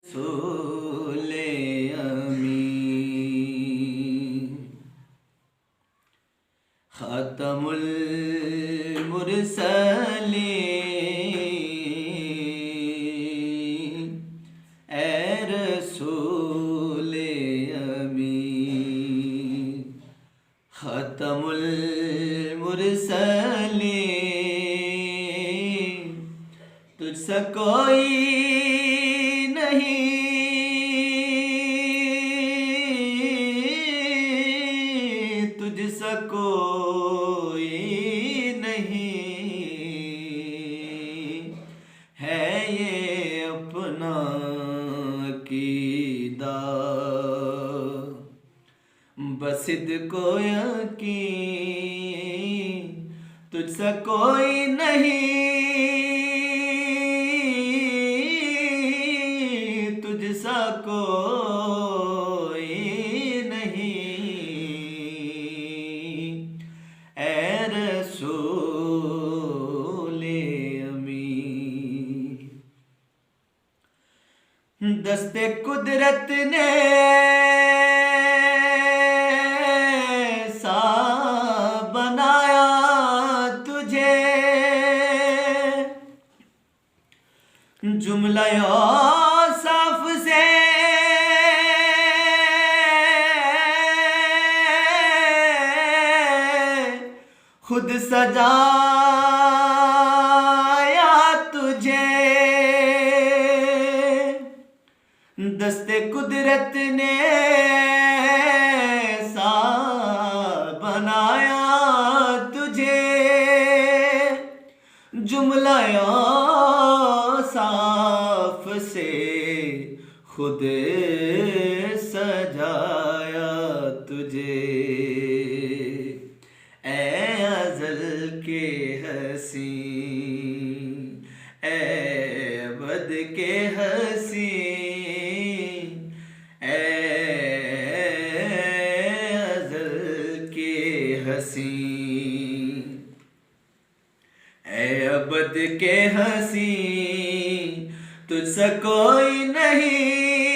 रसूले अमीन खातमुल मुरसलीन ए रसूले अमीन खातमुल मुरसलीन तुझसे कोई नहीं तुझसे कोई नहीं है ये अपना अकीदा बसिद को यकीन तुझसे कोई नहीं तुझसा कोई नहीं ए रसूले अमीन दस्ते कुदरत ने सा बनाया तुझे जुमला साफ से खुद सजाया तुझे दस्ते कुदरत ने सा बनाया तुझे जुमला साफ से खुद सजाया तुझे ए अज़ल के हसीन ए अबद के हसीन ए अज़ल के हसीन ए अबद के हसीन तुझसे कोई नहीं